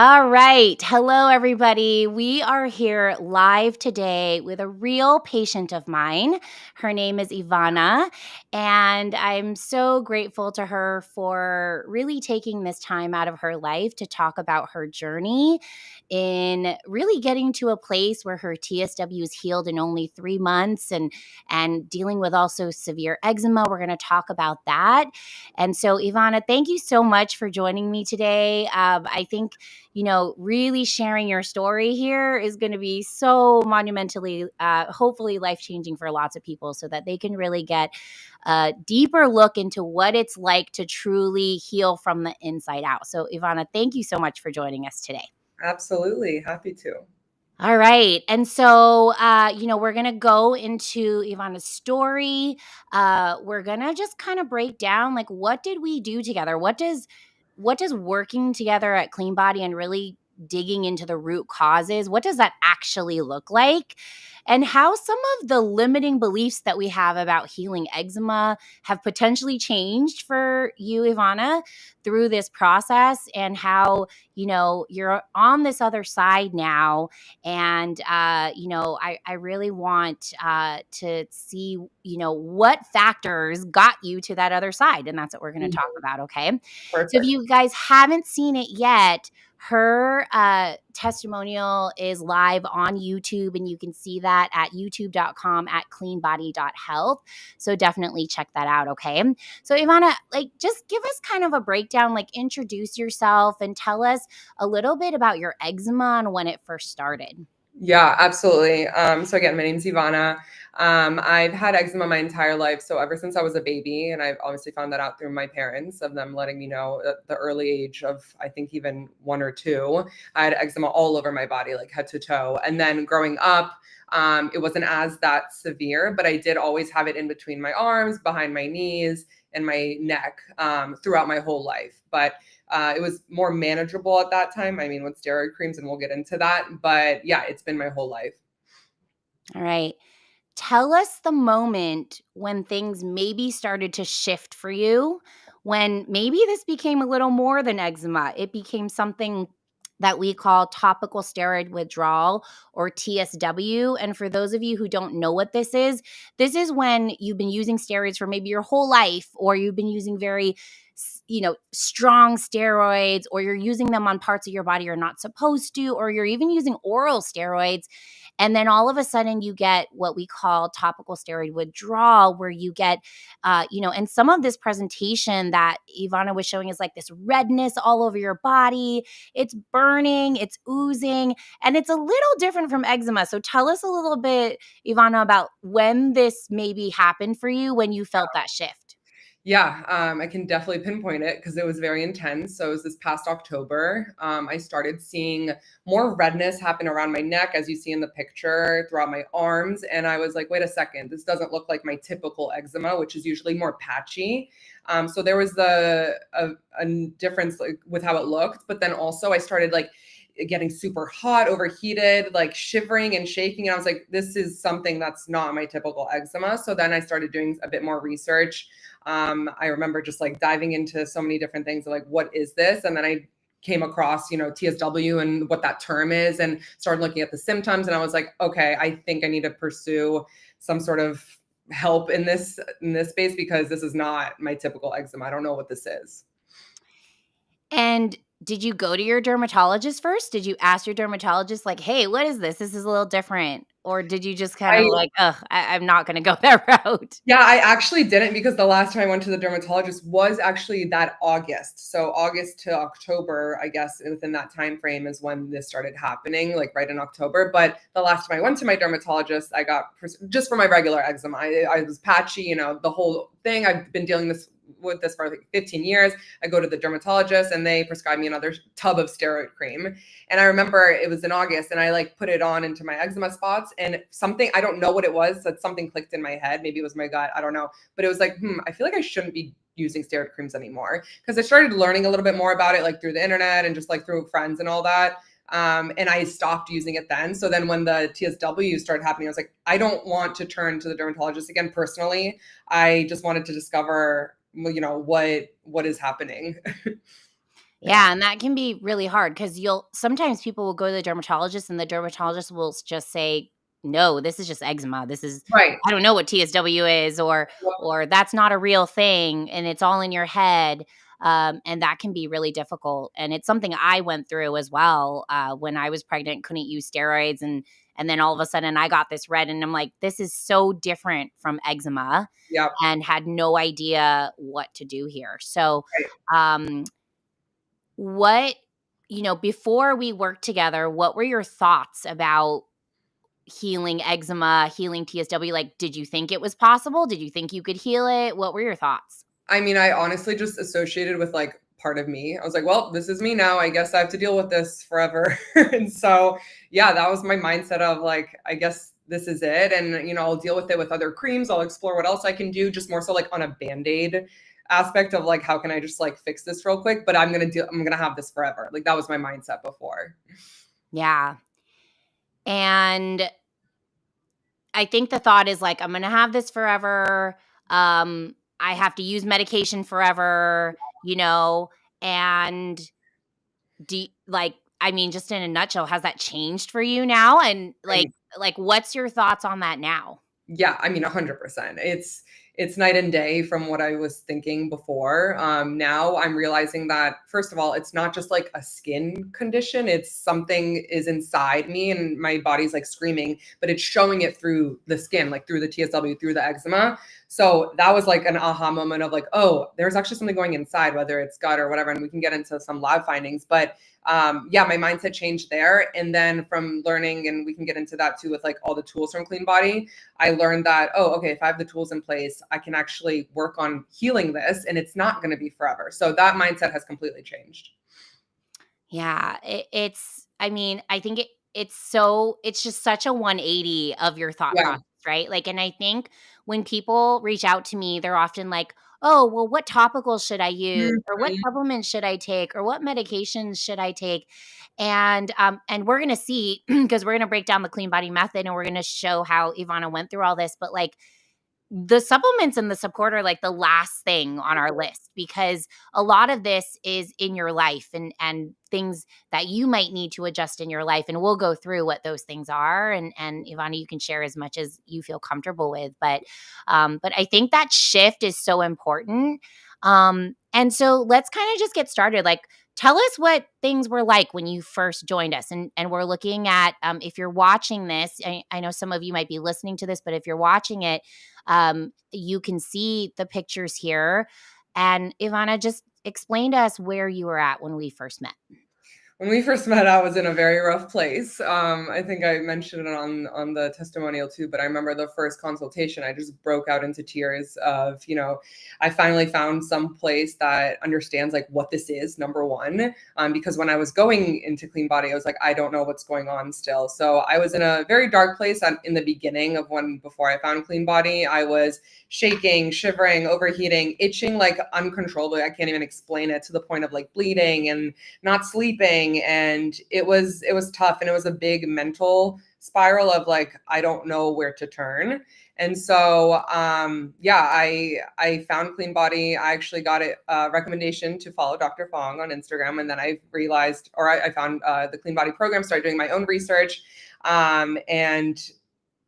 All right. Hello, everybody. We are here live today with a real patient of mine. Her name is Ivana, and I'm so grateful to her for really taking this time out of her life to talk about her journey in really getting to a place where her TSW is healed in only 3 months and dealing with also severe eczema. We're going to talk about that. And so, Ivana, thank you so much for joining me today. I think really sharing your story here is going to be so monumentally, hopefully life-changing for lots of people so that they can really get a deeper look into what it's like to truly heal from the inside out. So, Ivana, thank you so much for joining us today. Absolutely. Happy to. All right. And so, we're going to go into Ivana's story. We're going to just kind of break down, like, what did we do together? What does working together at Cleanbody and really digging into the root causes, what does that actually look like? And how some of the limiting beliefs that we have about healing eczema have potentially changed for you, Ivana, through this process, and how, you're on this other side now. And, I really want to see, what factors got you to that other side. And that's what we're going to talk about. Okay. So if Perfect. you guys haven't seen it yet, her testimonial is live on YouTube, and you can see that at youtube.com at cleanbody.health. So definitely check that out, okay? So Ivana, just give us kind of a breakdown, introduce yourself and tell us a little bit about your eczema and when it first started. Yeah, absolutely. So again, my name's Ivana. I've had eczema my entire life. So ever since I was a baby, and I've obviously found that out through my parents, of them letting me know at the early age of, I think, even 1 or 2, I had eczema all over my body, like head to toe. And then growing up, it wasn't as that severe, but I did always have it in between my arms, behind my knees, and my neck throughout my whole life. But it was more manageable at that time. I mean, with steroid creams, and we'll get into that. But yeah, it's been my whole life. All right. Tell us the moment when things maybe started to shift for you, when maybe this became a little more than eczema. It became something that we call topical steroid withdrawal, or TSW. And for those of you who don't know what this is when you've been using steroids for maybe your whole life, or you've been using very strong steroids, or you're using them on parts of your body you're not supposed to, or you're even using oral steroids. And then all of a sudden you get what we call topical steroid withdrawal, where you get, and some of this presentation that Ivana was showing is like this redness all over your body. It's burning, it's oozing, and it's a little different from eczema. So tell us a little bit, Ivana, about when this maybe happened for you, when you felt that shift. Yeah, I can definitely pinpoint it because it was very intense. So it was this past October. I started seeing more redness happen around my neck, as you see in the picture, throughout my arms. And I was like, wait a second, this doesn't look like my typical eczema, which is usually more patchy. So there was a difference, like, with how it looked. But then also I started getting super hot, overheated, like shivering and shaking. And I was like, this is something that's not my typical eczema. So then I started doing a bit more research. I remember just like diving into so many different things, like, what is this? And then I came across, TSW and what that term is, and started looking at the symptoms. And I was like, okay, I think I need to pursue some sort of help in this space, because this is not my typical eczema. I don't know what this is. And did you go to your dermatologist first? Did you ask your dermatologist, like, hey, what is this? This is a little different. Or did you just kind of I like, ugh, I'm not going to go that route? Yeah, I actually didn't, because the last time I went to the dermatologist was actually that August. So August to October, I guess, within that time frame is when this started happening, like right in October. But the last time I went to my dermatologist, I got just for my regular eczema. I was patchy, the whole thing. I've been dealing with this for like 15 years. I go to the dermatologist and they prescribe me another tub of steroid cream. And I remember it was in August, and I put it on into my eczema spots, and something, I don't know what it was, that something clicked in my head. Maybe it was my gut, I don't know. But it was like, I feel like I shouldn't be using steroid creams anymore, because I started learning a little bit more about it, through the internet and just through friends and all that. And I stopped using it then. So then when the TSW started happening, I was like, I don't want to turn to the dermatologist again personally. I just wanted to discover, what is happening. Yeah. Yeah, and that can be really hard because you'll sometimes people will go to the dermatologist and the dermatologist will just say, "No, this is just eczema. This is Right. I don't know what TSW is," or "That's not a real thing and it's all in your head." And that can be really difficult. And it's something I went through as well when I was pregnant, couldn't use steroids, and then all of a sudden I got this red, and I'm like, "This is so different from eczema," Yep. and had no idea what to do here. So, Right. um, what before we worked together, what were your thoughts about healing eczema, healing TSW? Like, did you think it was possible? Did you think you could heal it? What were your thoughts? I mean, I honestly just associated with like part of me. I was like, well, this is me now. I guess I have to deal with this forever. And so, yeah, that was my mindset of like, I guess this is it. And, I'll deal with it with other creams. I'll explore what else I can do, just more so like on a band-aid aspect of like, how can I just like fix this real quick? But I'm going to have this forever. Like that was my mindset before. Yeah. And I think the thought is like, I'm going to have this forever. I have to use medication forever, and I mean, just in a nutshell, has that changed for you now? And what's your thoughts on that now? Yeah, I mean 100%. It's night and day from what I was thinking before. Now I'm realizing that first of all, it's not just like a skin condition. It's something is inside me and my body's like screaming, but it's showing it through the skin, like through the TSW, through the eczema. So that was like an aha moment of like, oh, there's actually something going inside, whether it's gut or whatever. And we can get into some lab findings, but yeah, my mindset changed there. And then from learning, and we can get into that too with like all the tools from Cleanbody, I learned that, oh, okay, if I have the tools in place, I can actually work on healing this and it's not going to be forever. So that mindset has completely changed. Yeah, I mean, I think it's just such a 180 of your thought Yeah. process, right? Like, and I think when people reach out to me, they're often like, "Oh, well, what topicals should I use? Or what Mhm. supplements should I take? Or what medications should I take?" And we're gonna see because we're gonna break down the clean body method and we're gonna show how Ivana went through all this. But like the supplements and the support are like the last thing on our list because a lot of this is in your life and things that you might need to adjust in your life, and we'll go through what those things are, and Ivana, you can share as much as you feel comfortable with, but I think that shift is so important. And so let's kind of just get started. Like, tell us what things were like when you first joined us, and we're looking at, if you're watching this, I know some of you might be listening to this, but if you're watching it, you can see the pictures here. And Ivana, just explain to us where you were at when we first met. When we first met, I was in a very rough place. I think I mentioned it on the testimonial too, but I remember the first consultation, I just broke out into tears of, I finally found some place that understands like what this is, number one. Because when I was going into Clean Body, I was like, I don't know what's going on still. So I was in a very dark place in the beginning of before I found Clean Body. I was shaking, shivering, overheating, itching like uncontrollably. I can't even explain it, to the point of like bleeding and not sleeping, and it was tough, and it was a big mental spiral of like I don't know where to turn. And so yeah, I found Clean Body. I actually got a recommendation to follow Dr. Fong on Instagram, and then I realized, or I found the Clean Body program, started doing my own research, and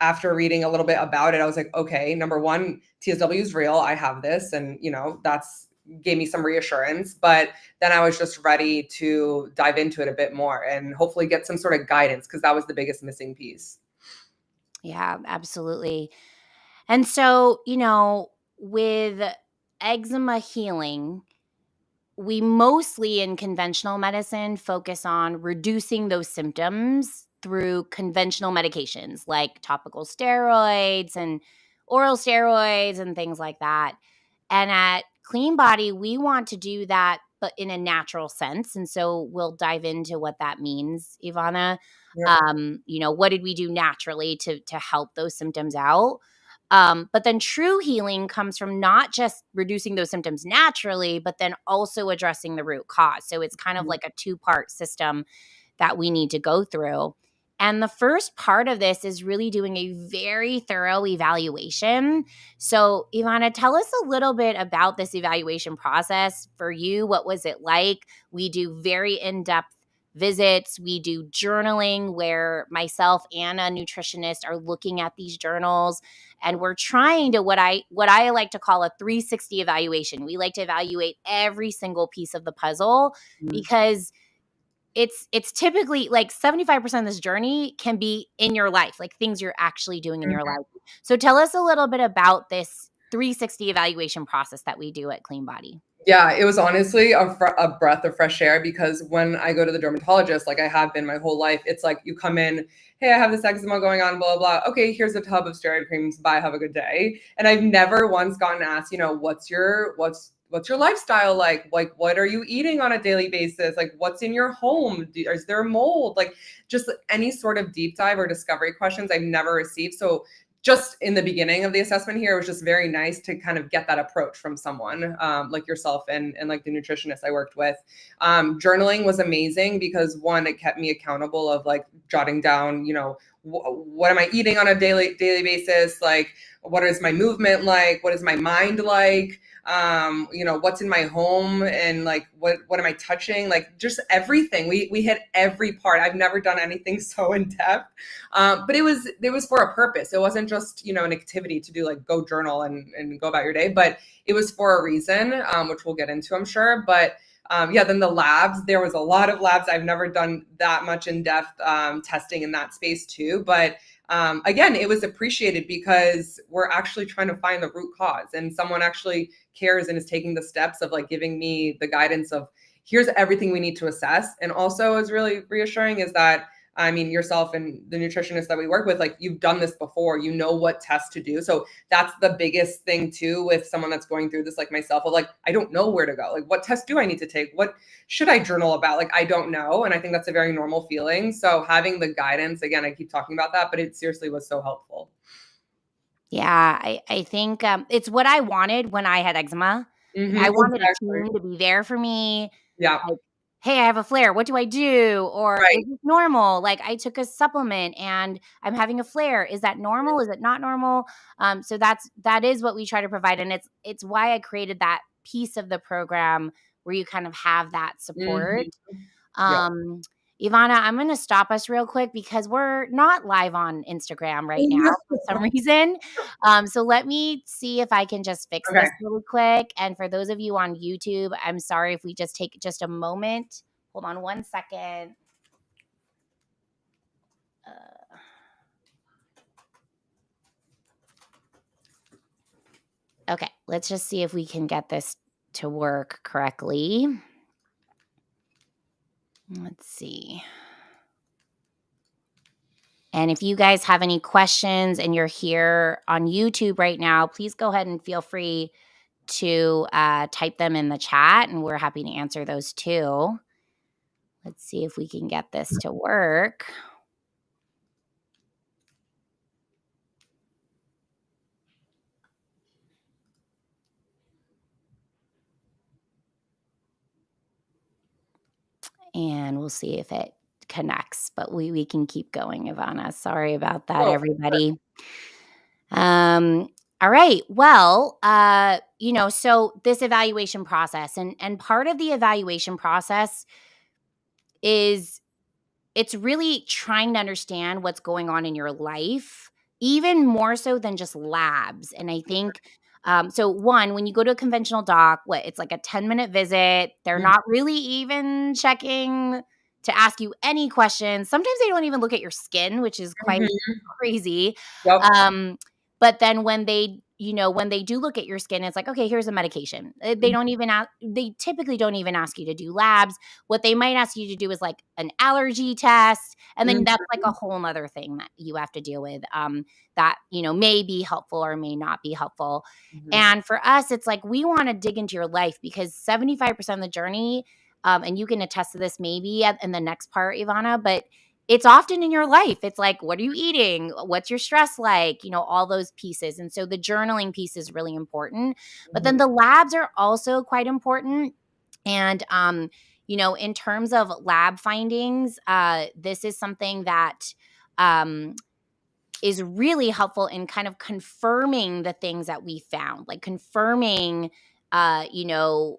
after reading a little bit about it, I was like, okay, number one, TSW is real. I have this. And, that's gave me some reassurance. But then I was just ready to dive into it a bit more and hopefully get some sort of guidance, because that was the biggest missing piece. Yeah, absolutely. And so, with eczema healing, we mostly in conventional medicine focus on reducing those symptoms through conventional medications like topical steroids and oral steroids and things like that. And at Clean Body, we want to do that, but in a natural sense. And so we'll dive into what that means, Ivana. Yep. What did we do naturally to help those symptoms out? But then true healing comes from not just reducing those symptoms naturally, but then also addressing the root cause. So it's kind of Mhm. like a two-part system that we need to go through. And the first part of this is really doing a very thorough evaluation. So, Ivana, tell us a little bit about this evaluation process for you. What was it like? We do very in depth visits. We do journaling where myself and a nutritionist are looking at these journals, and we're trying to what I like to call a 360 evaluation. We like to evaluate every single piece of the puzzle Mhm. because it's typically like 75% of this journey can be in your life, like things you're actually doing in your life. So tell us a little bit about this 360 evaluation process that we do at Cleanbody. Yeah, it was honestly a breath of fresh air because when I go to the dermatologist, like I have been my whole life, it's like you come in, hey, I have this eczema going on, blah, blah, blah. Okay, here's a tub of steroid creams. Bye, have a good day. And I've never once gotten asked, what's your lifestyle like? Like, what are you eating on a daily basis? Like, what's in your home? Is there mold? Like, just any sort of deep dive or discovery questions I've never received. So just in the beginning of the assessment here, it was just very nice to kind of get that approach from someone like yourself and like the nutritionist I worked with. Journaling was amazing because one, it kept me accountable of like jotting down, what am I eating on a daily basis? Like, what is my movement like? What is my mind like? What's in my home and like what am I touching? Like just everything. We hit every part. I've never done anything so in depth. But it was for a purpose. It wasn't just, an activity to do like go journal and go about your day, but it was for a reason, which we'll get into, I'm sure. But then the labs, there was a lot of labs. I've never done that much in-depth testing in that space too. But again, it was appreciated because we're actually trying to find the root cause and someone actually cares and is taking the steps of like giving me the guidance of here's everything we need to assess. And also is really reassuring is that I mean, yourself and the nutritionist that we work with, like you've done this before, you know what tests to do. So that's the biggest thing too with someone that's going through this like myself of like, I don't know where to go. Like what test do I need to take? What should I journal about? Like, I don't know. And I think that's a very normal feeling. So having the guidance, again, I keep talking about that, but it seriously was so helpful. Yeah, I think it's what I wanted when I had eczema. I wanted a Exactly. team to be there for me. Yeah. Like, "Hey, I have a flare. What do I do?" Or, "Is Right. this normal?" Like, "I took a supplement and I'm having a flare. Is that normal? Is it not normal?" So that is what we try to provide, and it's why I created that piece of the program where you kind of have that support. hmm Yep. Um, Ivana, I'm gonna stop us real quick because we're not live on Instagram right now for some reason. So let me see if I can just fix Okay. this really quick. And for those of you on YouTube, I'm sorry if we just take just a moment. Hold on one second. Uh, okay, let's just see if we can get this to work correctly. Let's see. And if you guys have any questions and you're here on YouTube right now, please go ahead and feel free to type them in the chat, and we're happy to answer those too. Let's see if we can get this to work. And we'll see if it connects, but we can keep going, Ivana. Sorry about that, Oh, everybody. Um, all right. Well, so this evaluation process and part of the evaluation process is it's really trying to understand what's going on in your life, even more so than just labs. And I think, so one, when you go to a conventional doc, it's like a 10-minute visit. They're mhm. not really even checking to ask you any questions. Sometimes they don't even look at your skin, which is quite Mhm. crazy. Yep. But then when they do look at your skin, it's like, okay, here's a medication. They typically don't even ask you to do labs. What they might ask you to do is like an allergy test. And then Mhm. that's like a whole nother thing that you have to deal with, that, may be helpful or may not be helpful. Mhm. And for us, it's like we want to dig into your life because 75% of the journey, and you can attest to this maybe in the next part, Ivana, but it's often in your life. It's like, what are you eating? What's your stress like? All those pieces. And so the journaling piece is really important. But Mhm. then the labs are also quite important. And in terms of lab findings, this is something that um, is really helpful in kind of confirming the things that we found, like confirming, what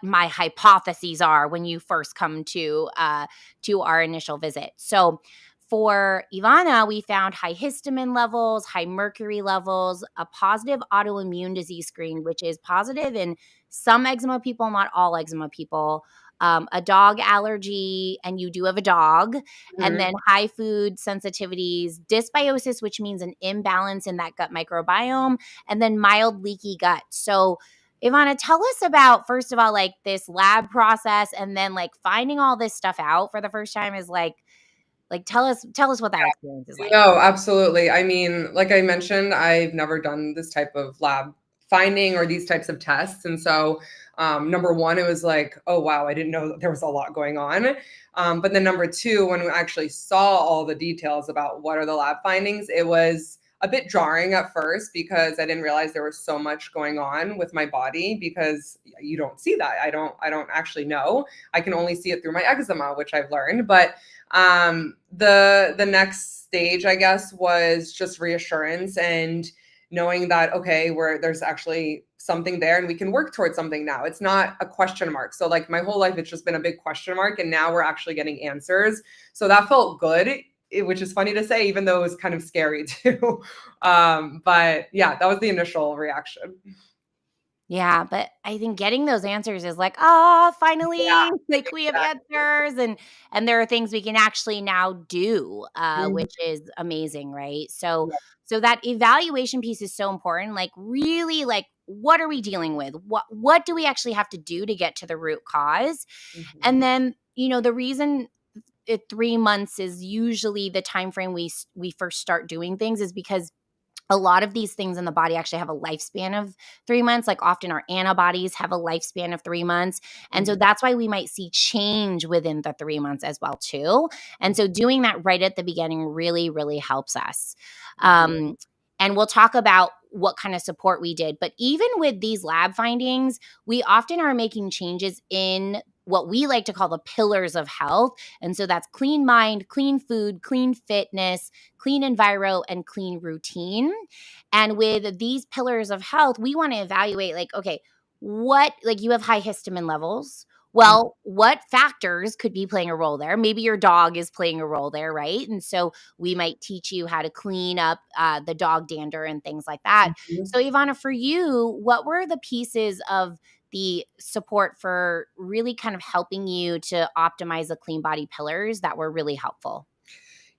my hypotheses are when you first come to our initial visit. So for Ivana, we found high histamine levels, high mercury levels, a positive autoimmune disease screen, which is positive in some eczema people, not all eczema people, a dog allergy, and you do have a dog, and Mhm. then high food sensitivities, dysbiosis, which means an imbalance in that gut microbiome, and then mild leaky gut. So, Ivana, tell us about, first of all, like this lab process, and then like finding all this stuff out for the first time is like tell us what that experience is like. No, absolutely. I mean, like I mentioned, I've never done this type of lab finding or these types of tests. And so, number one, it was like, oh, wow, I didn't know that there was a lot going on. But then number two, when we actually saw all the details about what are the lab findings, it was a bit jarring at first because I didn't realize there was so much going on with my body because you don't see that. I don't actually know. I can only see it through my eczema, which I've learned. But the next stage, I guess, was just reassurance and knowing that okay, there's actually something there and we can work towards something now. It's not a question mark. So like my whole life it's just been a big question mark and now we're actually getting answers. So that felt good. Which is funny to say, even though it was kind of scary too. But yeah, that was the initial reaction. Yeah, but I think getting those answers is like, "Oh, finally, Yeah, like, we have exactly. answers," and there are things we can actually now do, Mhm. which is amazing, right? So Yeah. so that evaluation piece is so important, like, really, like, what are we dealing with? What do we actually have to do to get to the root cause? Mhm. And then, the reason 3 months is usually the time frame we first start doing things is because a lot of these things in the body actually have a lifespan of 3 months, like, often our antibodies have a lifespan of 3 months, and so Mhm. that's why we might see change within the 3 months as well too, and so doing that right at the beginning really, really helps us. Mhm. Um, and we'll talk about what kind of support we did, but even with these lab findings, we often are making changes in what we like to call the pillars of health, and so that's clean mind, clean food, clean fitness, clean enviro, and clean routine. And with these pillars of health, we want to evaluate like, okay, what, like you have high histamine levels. Mhm. Well, what factors could be playing a role there? Maybe your dog is playing a role there, right? And so we might teach you how to clean up the dog dander and things like that. Mhm. So, Ivana, for you, what were the pieces of the support for really kind of helping you to optimize the clean body pillars that were really helpful?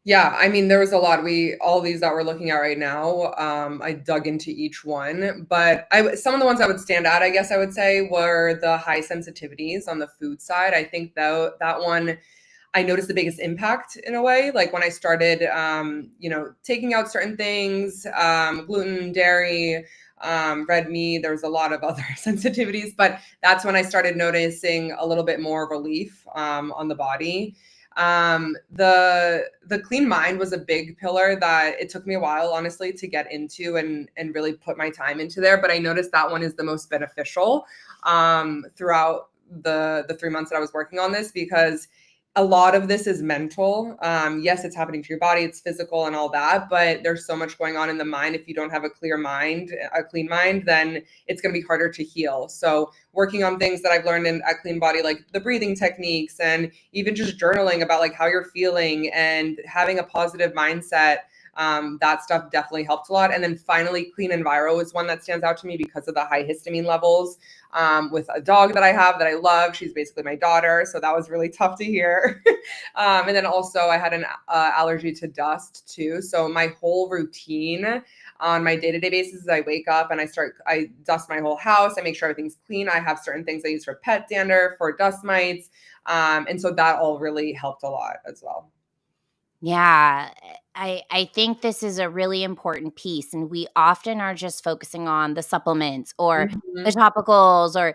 Yeah, I mean, there was a lot. All these that we're looking at right now, I dug into each one, but some of the ones that would stand out, I guess I would say, were the high sensitivities on the food side. I think that one, I noticed the biggest impact in a way. Like when I started, taking out certain things, gluten, dairy, red meat. There was a lot of other sensitivities, but that's when I started noticing a little bit more relief on the body. The clean mind was a big pillar that it took me a while, honestly, to get into and really put my time into there. But I noticed that one is the most beneficial throughout the 3 months that I was working on this because a lot of this is mental. Yes, it's happening to your body, it's physical and all that, but there's so much going on in the mind. If you don't have a clear mind, a clean mind, then it's going to be harder to heal. So working on things that I've learned at Clean Body, like the breathing techniques and even just journaling about like how you're feeling and having a positive mindset. That stuff definitely helped a lot. And then finally, clean enviro is one that stands out to me because of the high histamine levels. With a dog that I have that I love. She's basically my daughter. So that was really tough to hear. And then also I had an allergy to dust too. So my whole routine on my day-to-day basis is I wake up and I dust my whole house. I make sure everything's clean. I have certain things I use for pet dander, for dust mites. And so that all really helped a lot as well. Yeah, I think this is a really important piece, and we often are just focusing on the supplements or the Mhm. topicals, or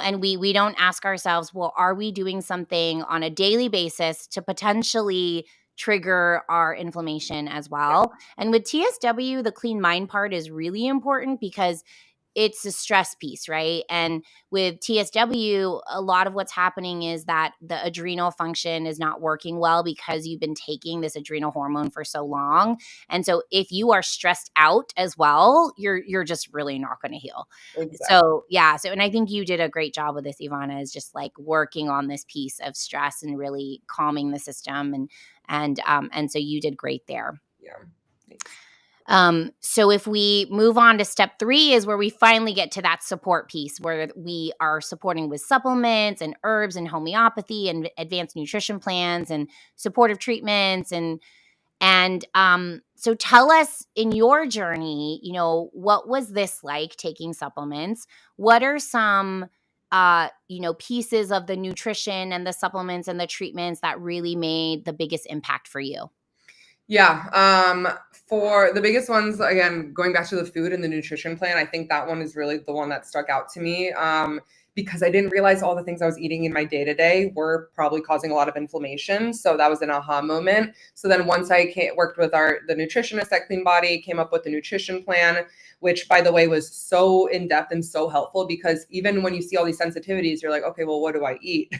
and we don't ask ourselves, well, are we doing something on a daily basis to potentially trigger our inflammation as well? And with TSW, the clean mind part is really important because it's a stress piece, right? And with TSW, a lot of what's happening is that the adrenal function is not working well because you've been taking this adrenal hormone for so long. And so if you are stressed out as well, you're just really not going to heal. Exactly. So, yeah, so and I think you did a great job with this, Ivana, is just like working on this piece of stress and really calming the system and so you did great there. Yeah. Thanks. So if we move on to step 3 is where we finally get to that support piece where we are supporting with supplements and herbs and homeopathy and advanced nutrition plans and supportive treatments so tell us in your journey, what was this like taking supplements? What are some pieces of the nutrition and the supplements and the treatments that really made the biggest impact for you? Yeah. For the biggest ones, again, going back to the food and the nutrition plan, I think that one is really the one that stuck out to me. Because I didn't realize all the things I was eating in my day to day were probably causing a lot of inflammation. So that was an aha moment. So then once I worked with the nutritionist at Cleanbody, came up with the nutrition plan, which by the way was so in depth and so helpful because even when you see all these sensitivities, you're like, okay, well, what do I eat?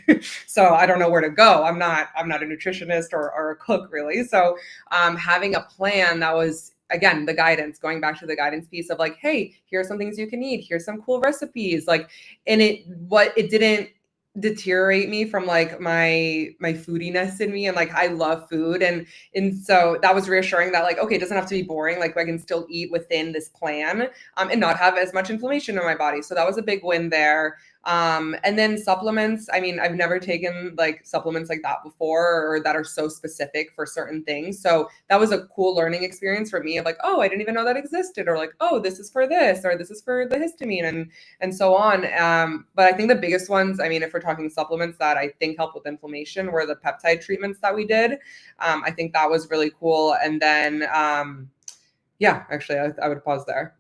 So I don't know where to go. I'm not a nutritionist or a cook really. So having a plan that was again the guidance, going back to the guidance piece of like, hey, here are some things you can eat, here's some cool recipes, like, and it didn't deteriorate me from like my foodiness in me, and like I love food, and so that was reassuring that like, okay, it doesn't have to be boring, like I can still eat within this plan and not have as much inflammation in my body. So that was a big win there. And then supplements, I mean, I've never taken like supplements like that before or that are so specific for certain things. So that was a cool learning experience for me of like, oh, I didn't even know that existed, or like, oh, this is for this, or this is for the histamine and so on. But I think the biggest ones, I mean, if we're talking supplements that I think help with inflammation were the peptide treatments that we did. I think that was really cool. And then, yeah, actually, I would pause there.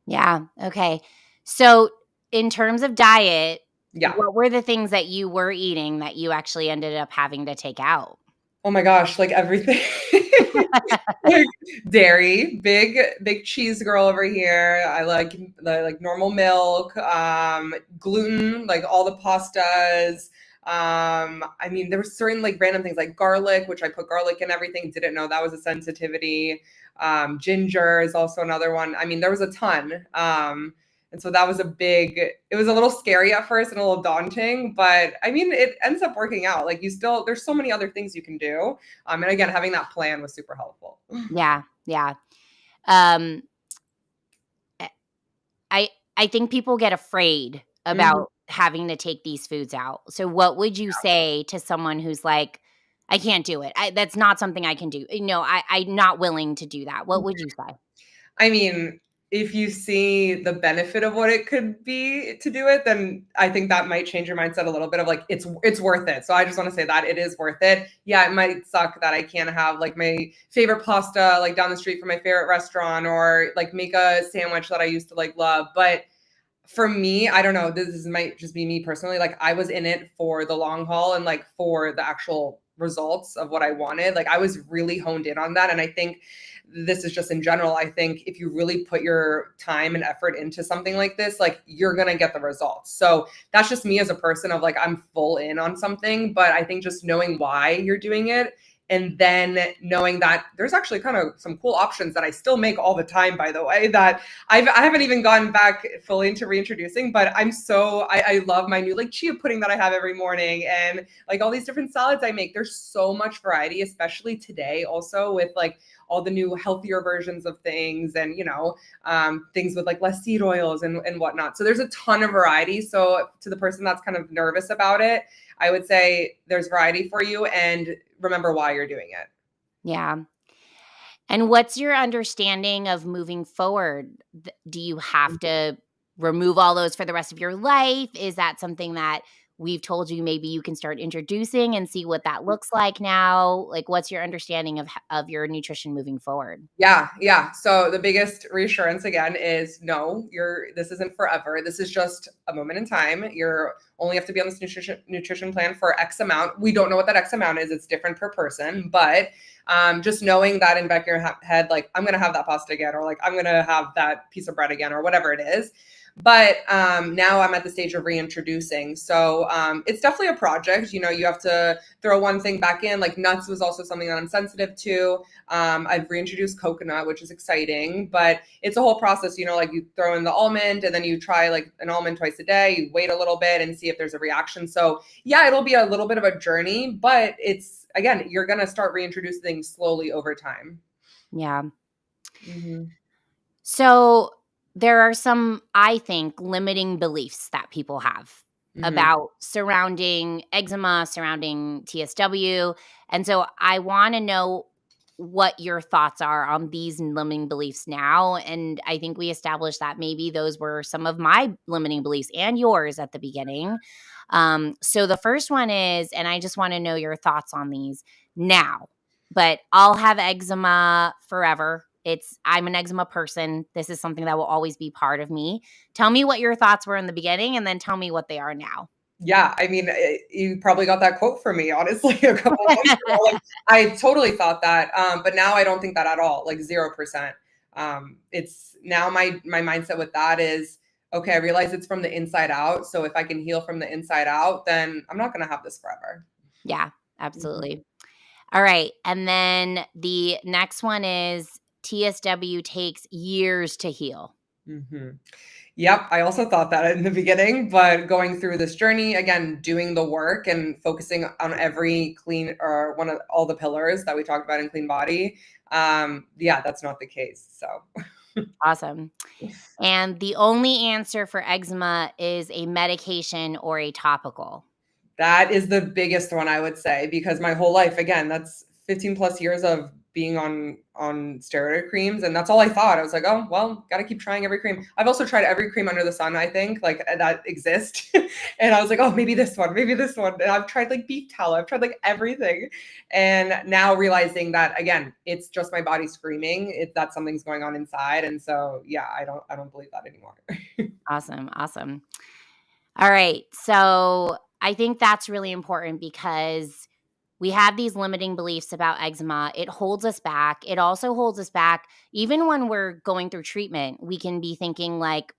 Yeah. Okay. So, in terms of diet, Yeah. what were the things that you were eating that you actually ended up having to take out? Oh my gosh, like everything. Like dairy, big cheese girl over here. I like normal milk, gluten, like all the pastas. I mean, there were certain like random things like garlic, which I put garlic in everything. Didn't know that was a sensitivity. Ginger is also another one. I mean, there was a ton. And so that was it was a little scary at first and a little daunting, but I mean, it ends up working out. Like there's so many other things you can do. And again, having that plan was super helpful. Yeah. Yeah. Um, eh, I think people get afraid Mhm. about having to take these foods out. So what would you say to someone who's like, "I can't do it. That's not something I can do. I'm not willing to do that." What would you say? I mean, if you see the benefit of what it could be to do it, then I think that might change your mindset a little bit of like it's worth it. So I just want to say that it is worth it. Yeah, it might suck that I can't have like my favorite pasta like down the street from my favorite restaurant, or like make a sandwich that I used to like love, but for me, I don't know, might just be me personally. Like I was in it for the long haul and like for the actual results of what I wanted. Like I was really honed in on that. And I think this is just in general. I think if you really put your time and effort into something like this, like you're going to get the results. So that's just me as a person of like, I'm full in on something, but I think just knowing why you're doing it, and then knowing that there's actually kind of some cool options that I still make all the time, by the way, that I haven't even gone back fully into reintroducing, but I love my new like chia pudding that I have every morning, and like all these different salads I make. There's so much variety, especially today also with like all the new healthier versions of things, and things with like less seed oils and whatnot. So there's a ton of variety. So to the person that's kind of nervous about it, I would say there's variety for you, and remember why you're doing it. Yeah. And what's your understanding of moving forward? Do you have to remove all those for the rest of your life? Is that something that we've told you maybe you can start introducing and see what that looks like now? Like, what's your understanding of your nutrition moving forward? Yeah, yeah. So the biggest reassurance again is no, this isn't forever. This is just a moment in time. You're only have to be on this nutrition plan for X amount. We don't know what that X amount is. It's different per person, but just knowing that in back of your head, like I'm gonna have that pasta again, or like I'm gonna have that piece of bread again, or whatever it is. But now I'm at the stage of reintroducing. So it's definitely a project. You know, you have to throw one thing back in. Like nuts was also something that I'm sensitive to. I've reintroduced coconut, which is exciting, but it's a whole process. You know, like you throw in the almond and then you try like an almond twice a day. You wait a little bit and see if there's a reaction. So yeah, it'll be a little bit of a journey, but it's, again, you're going to start reintroducing things slowly over time. Yeah. Mm-hmm. So there are some, I think, limiting beliefs that people have Mm-hmm. about surrounding eczema, surrounding TSW. And so I want to know what your thoughts are on these limiting beliefs now. And I think we established that maybe those were some of my limiting beliefs and yours at the beginning. So the first one is, and I just want to know your thoughts on these now, but I'll have eczema forever. I'm an eczema person. This is something that will always be part of me. Tell me what your thoughts were in the beginning and then tell me what they are now. Yeah, I mean, you probably got that quote from me, honestly, a couple of months ago. Like, I totally thought that, but now I don't think that at all, like 0%. It's now my mindset with that is, okay, I realize it's from the inside out. So if I can heal from the inside out, then I'm not going to have this forever. Yeah, Mhm. absolutely. All right. And then the next one is TSW takes years to heal. Mhm. Yep, I also thought that in the beginning, but going through this journey, again, doing the work and focusing on every clean or one of all the pillars that we talked about in Clean Body, yeah, that's not the case. So Awesome. And the only answer for eczema is a medication or a topical. that is the biggest one I would say because my whole life, again, that's 15 plus years of being on steroid creams, and that's all I thought. I was like, oh well, gotta keep trying every cream. I've also tried every cream under the sun, I think, like that exist. And I was like, oh, maybe this one, maybe this one. And I've tried like beef tallow, I've tried like everything. And now realizing that again, it's just my body screaming that something's going on inside. And so yeah, I don't believe that anymore. Awesome. Awesome. All right. So I think that's really important because we have these limiting beliefs about eczema. It holds us back. It also holds us back even when we're going through treatment. We can be thinking like,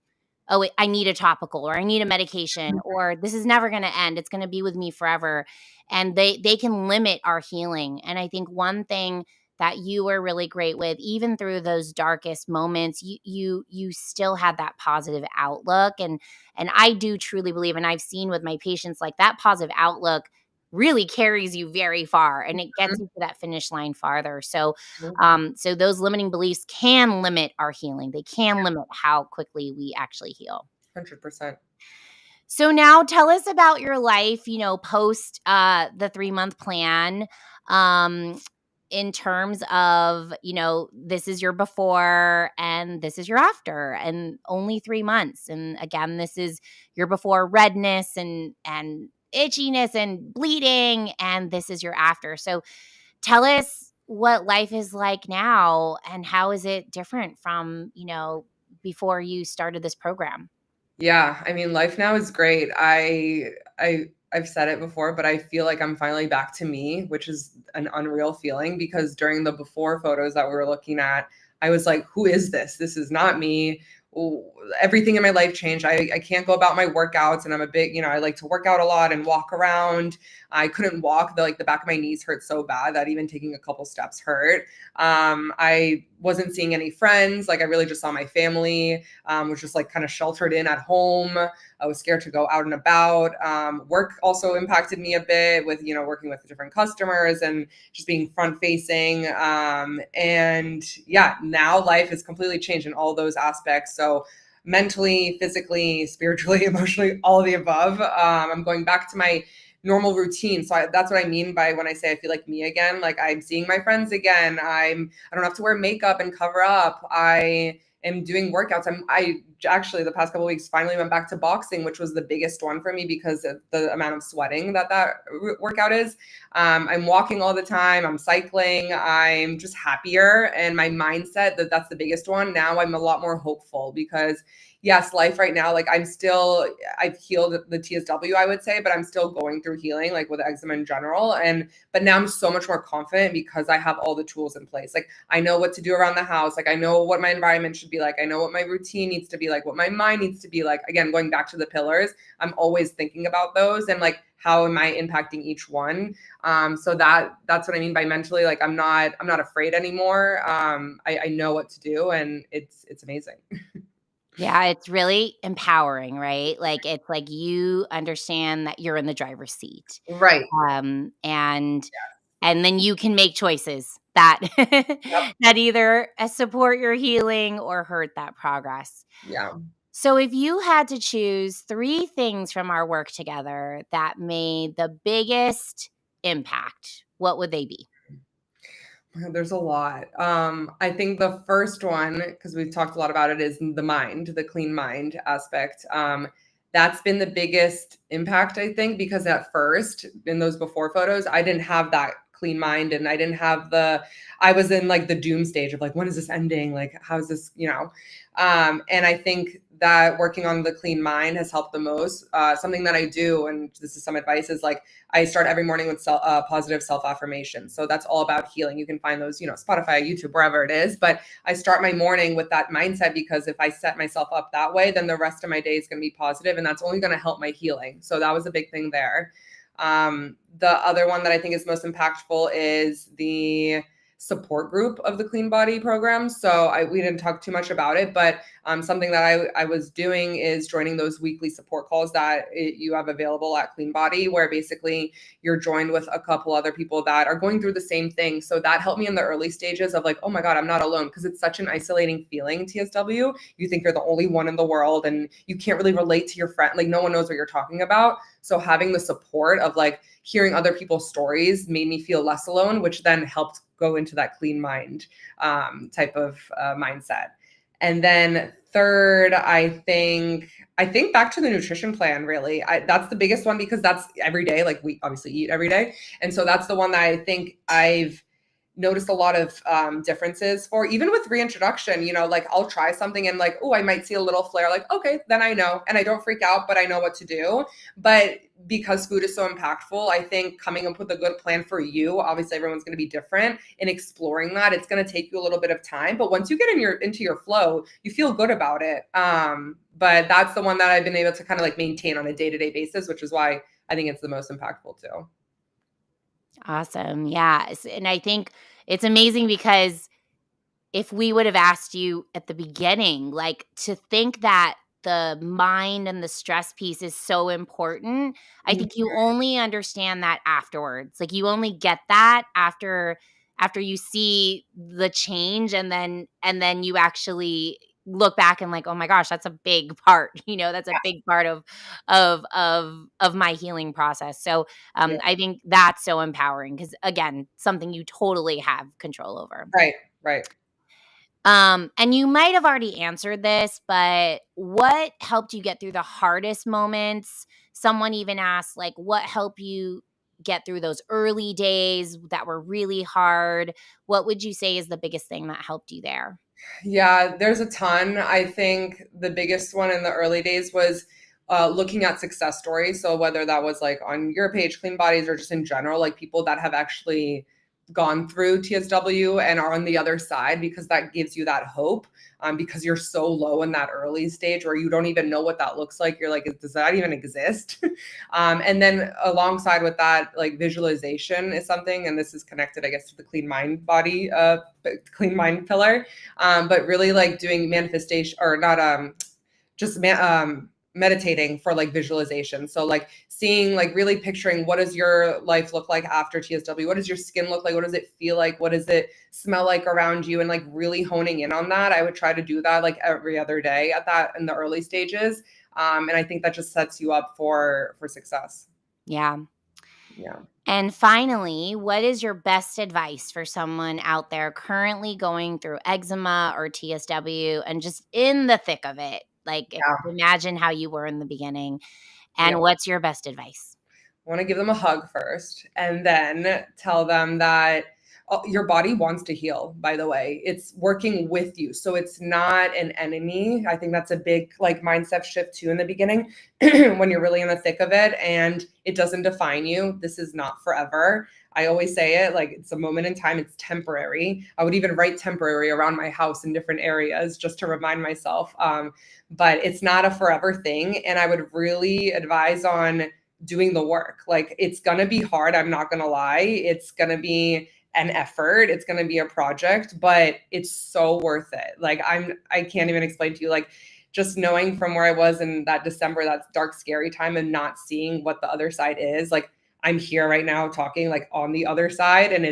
"Oh, I need a topical or I need a medication or this is never going to end. It's going to be with me forever." And they can limit our healing. And I think one thing that you were really great with even through those darkest moments, you still had that positive outlook and I do truly believe and I've seen with my patients like that positive outlook really carries you very far and it gets you to that finish line farther. So so those limiting beliefs can limit our healing. They can limit how quickly we actually heal. 100%. So now tell us about your life, post the 3-month plan. Um in terms of, this is your before and this is your after and only 3 months. And again, this is your before redness and itchiness and bleeding and this is your after. So tell us what life is like now and how is it different from, before you started this program? Yeah, I mean, life now is great. I've said it before, but I feel like I'm finally back to me, which is an unreal feeling because during the before photos that we were looking at, I was like, who is this? This is not me. Oh, everything in my life changed. I can't go about my workouts and I'm a big, I like to work out a lot and walk around. I couldn't walk. The back of my knees hurt so bad that even taking a couple steps hurt. I wasn't seeing any friends. Like I really just saw my family, was just like kind of sheltered in at home. I was scared to go out and about. Work also impacted me a bit with, working with different customers and just being front facing. And yeah, now life has completely changed in all those aspects. So mentally, physically, spiritually, emotionally, all of the above. I'm going back to my normal routine. So that's what I mean by when I say I feel like me again. Like I'm seeing my friends again. I don't have to wear makeup and cover up. I am doing workouts. I actually the past couple of weeks finally went back to boxing, which was the biggest one for me because of the amount of sweating that workout is. I'm walking all the time. I'm cycling. I'm just happier, and my mindset that's the biggest one. Now I'm a lot more hopeful because yes, life right now, like I've healed the TSW, I would say, but I'm still going through healing, like with eczema in general. But now I'm so much more confident because I have all the tools in place. Like I know what to do around the house. Like I know what my environment should be like. I know what my routine needs to be like, what my mind needs to be like. Again, going back to the pillars, I'm always thinking about those and like how am I impacting each one. So that's what I mean by mentally. Like I'm not afraid anymore. I know what to do, and it's amazing. Yeah, it's really empowering, right? Like, it's like you understand that you're in the driver's seat, Right. um, and and then you can make choices that Yep. that either, support your healing or hurt that progress. Yeah. So if you had to choose 3 things from our work together that made the biggest impact, what would they be? There's a lot. I think the first one, because we've talked a lot about it, is the mind, the clean mind aspect. That's been the biggest impact, I think, because at first, in those before photos, I didn't have that clean mind and I didn't have I was in like the doom stage of like, when is this ending? Like, how's this, and I think that working on the clean mind has helped the most. Something that I do, and this is some advice, is like I start every morning with positive self affirmation. So that's all about healing. You can find those, Spotify, YouTube, wherever it is. But I start my morning with that mindset because if I set myself up that way, then the rest of my day is going to be positive, and that's only going to help my healing. So that was a big thing there. The other one that I think is most impactful is the support group of the Clean Body program. So we didn't talk too much about it, but something that I was doing is joining those weekly support calls that you have available at Clean Body, where basically you're joined with a couple other people that are going through the same thing. So that helped me in the early stages of like, oh my God, I'm not alone, because it's such an isolating feeling, TSW. You think you're the only one in the world and you can't really relate to your friend. Like no one knows what you're talking about. So having the support of like hearing other people's stories made me feel less alone, which then helped go into that clean mind type of mindset. And then third, I think back to the nutrition plan, really. That's the biggest one because that's every day. Like we obviously eat every day. And so that's the one that I think I've noticed a lot of differences for, even with reintroduction. Like I'll try something and like, oh, I might see a little flare, like, okay, then I know, and I don't freak out, but I know what to do. But because food is so impactful, I think coming up with a good plan for you, obviously everyone's going to be different, and exploring that, it's going to take you a little bit of time, but once you get into your flow, you feel good about it. But that's the one that I've been able to kind of like maintain on a day-to-day basis, which is why I think it's the most impactful too. Awesome. Yes. And I think it's amazing because if we would have asked you at the beginning, like to think that the mind and the stress piece is so important, I think you only understand that afterwards. Like you only get that after you see the change, and then you actually look back and like, oh my gosh, that's a big part. That's a big part of my healing process. So Yeah. I think that's so empowering because again, something you totally have control over. Right. Right. And you might have already answered this, but what helped you get through the hardest moments? Someone even asked, like, what helped you get through those early days that were really hard? What would you say is the biggest thing that helped you there? Yeah, there's a ton. I think the biggest one in the early days was looking at success stories. So whether that was like on your page, Clean Bodies, or just in general, like people that have actually gone through TSW and are on the other side, because that gives you that hope. Because you're so low in that early stage where you don't even know what that looks like. You're like, does that even exist? And then alongside with that, like visualization is something, and this is connected, I guess, to the clean mind pillar. But really like doing manifestation, or not just meditating for like visualization. So like seeing, like really picturing, what does your life look like after TSW? What does your skin look like? What does it feel like? What does it smell like around you? And like really honing in on that. I would try to do that like every other day at that in the early stages. And I think that just sets you up for success. Yeah. Yeah. And finally, what is your best advice for someone out there currently going through eczema or TSW and just in the thick of it? Like, Yeah. imagine how you were in the beginning. Yeah. And what's your best advice? I want to give them a hug first, and then tell them that your body wants to heal, by the way. It's working with you. So it's not an enemy. I think that's a big like mindset shift too in the beginning when you're really in the thick of it, and it doesn't define you. This is not forever. I always say it like it's a moment in time, it's temporary. I would even write temporary around my house in different areas just to remind myself. But it's not a forever thing. And I would really advise on doing the work. Like it's going to be hard. I'm not going to lie. It's going to be an effort. It's going to be a project, but it's so worth it. Like I can't even explain to you, like just knowing from where I was in that December, that dark, scary time, and not seeing what the other side is. Like I'm here right now talking like on the other side, and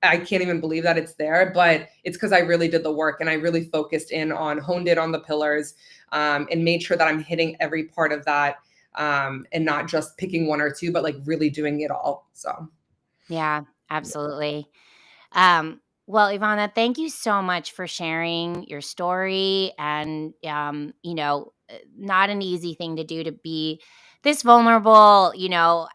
I can't even believe that it's there, but it's because I really did the work and I really focused in on, honed in on the pillars, and made sure that I'm hitting every part of that, and not just picking one or two, but like really doing it all. So Yeah, absolutely. Well, Ivana, thank you so much for sharing your story. And, not an easy thing to do to be this vulnerable,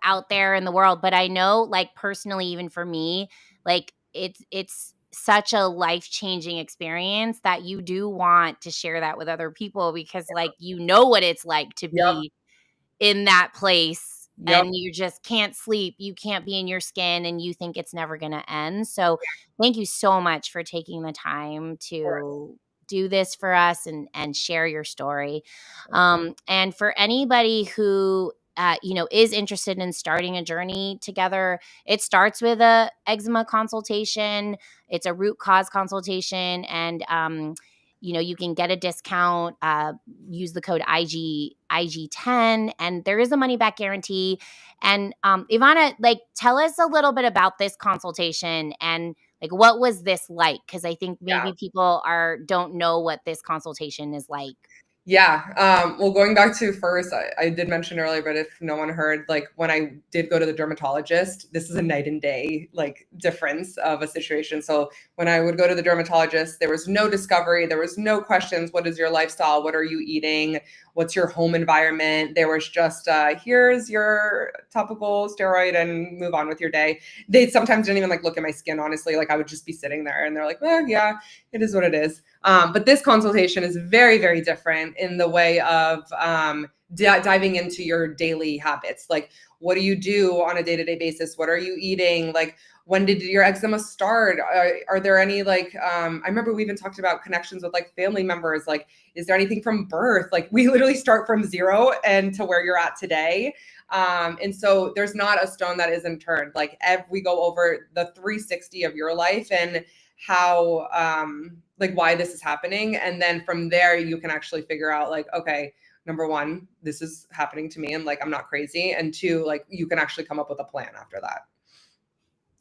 out there in the world. But I know, like, personally, even for me, like, it's such a life changing experience that you do want to share that with other people because, like, what it's like to yep, be in that place yep, and you just can't sleep, you can't be in your skin, and you think it's never gonna end. So, thank you so much for taking the time of course. to do this for us and share your story. Of course. And for anybody who, is interested in starting a journey together, it starts with a eczema consultation. It's a root cause consultation, and, you can get a discount, use the code IG10, and there is a money back guarantee. And Ivana, like, tell us a little bit about this consultation and like what was this like? Because I think Yeah. maybe people don't know what this consultation is like. Yeah. Well, going back to first, I did mention earlier, but if no one heard, like when I did go to the dermatologist, this is a night and day like difference of a situation. So when I would go to the dermatologist, there was no discovery, there was no questions. What is your lifestyle? What are you eating? What's your home environment? There was just here's your topical steroid and move on with your day. They sometimes didn't even like look at my skin, honestly. Like I would just be sitting there and they're like, oh yeah, it is what it is. But this consultation is very, very different in the way of diving into your daily habits. Like, what do you do on a day-to-day basis? What are you eating? Like, when did your eczema start? Are there any like, I remember we even talked about connections with like family members. Like, is there anything from birth? Like, we literally start from zero and to where you're at today. And so there's not a stone that isn't turned. Like, we go over the 360 of your life and how, like why this is happening. And then from there, you can actually figure out like, okay, number one, this is happening to me and like, I'm not crazy. And two, like you can actually come up with a plan after that.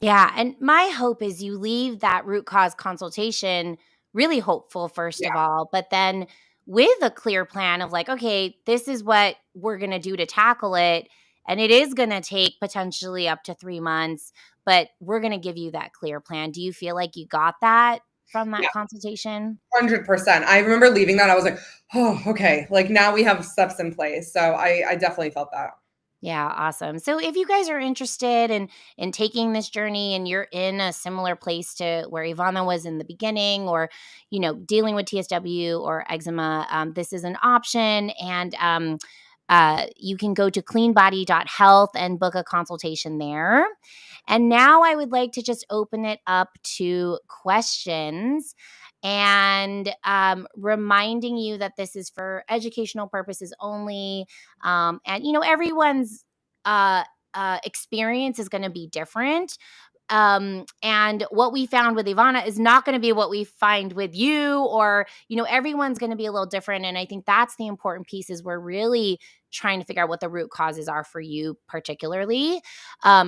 Yeah, and my hope is you leave that root cause consultation really hopeful, first of Yeah. all, but then with a clear plan of like, okay, this is what we're going to do to tackle it. And it is going to take potentially up to 3 months, but we're going to give you that clear plan. Do you feel like you got that from that Yeah. consultation? 100%. I remember leaving that. I was like, oh, okay. Like now we have steps in place. So I definitely felt that. Yeah, awesome. So if you guys are interested in taking this journey and you're in a similar place to where Ivana was in the beginning, or dealing with TSW or eczema, this is an option, and you can go to cleanbody.health and book a consultation there. And now I would like to just open it up to questions and reminding you that this is for educational purposes only. And everyone's uh, experience is going to be different. And what we found with Ivana is not going to be what we find with you, or everyone's going to be a little different. And I think that's the important piece, is we're really trying to figure out what the root causes are for you particularly.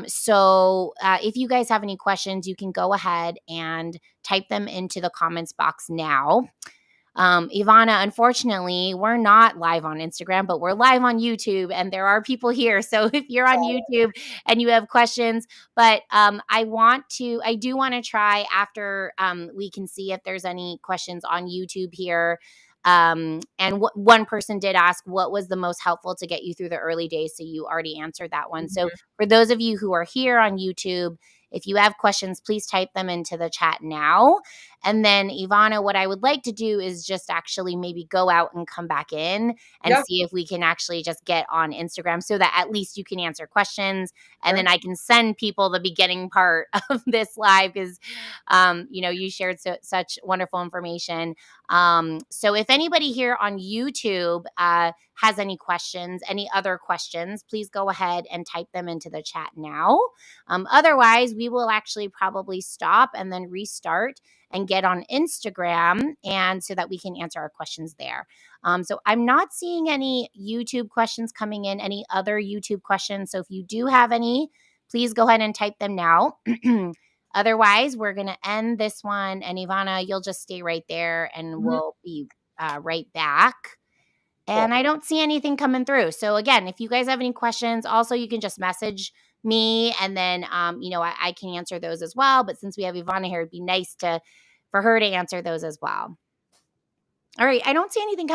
So if you guys have any questions, you can go ahead and type them into the comments box now. Ivana, unfortunately, we're not live on Instagram, but we're live on YouTube, and there are people here. So if you're on YouTube and you have questions, but I do want to try after we can see if there's any questions on YouTube here. And one person did ask, what was the most helpful to get you through the early days? So you already answered that one. So Mhm. for those of you who are here on YouTube, If you have questions, please type them into the chat now. And then, Ivana, what I would like to do is just actually maybe go out and come back in and Yeah, see if we can actually just get on Instagram so that at least you can answer questions. And then sure. I can send people the beginning part of this live because, you shared such wonderful information. So if anybody here on YouTube has any questions, any other questions, please go ahead and type them into the chat now. Otherwise, we will actually probably stop and then restart and get on Instagram and so that we can answer our questions there. So I'm not seeing any YouTube questions coming in, any other YouTube questions. So if you do have any, please go ahead and type them now. Otherwise, we're going to end this one. And Ivana, you'll just stay right there and Mhm. we'll be right back. And Cool. I don't see anything coming through. So again, if you guys have any questions, also you can just message me and then I can answer those as well. But since we have Ivana here, it'd be nice for her to answer those as well. All right. I don't see anything coming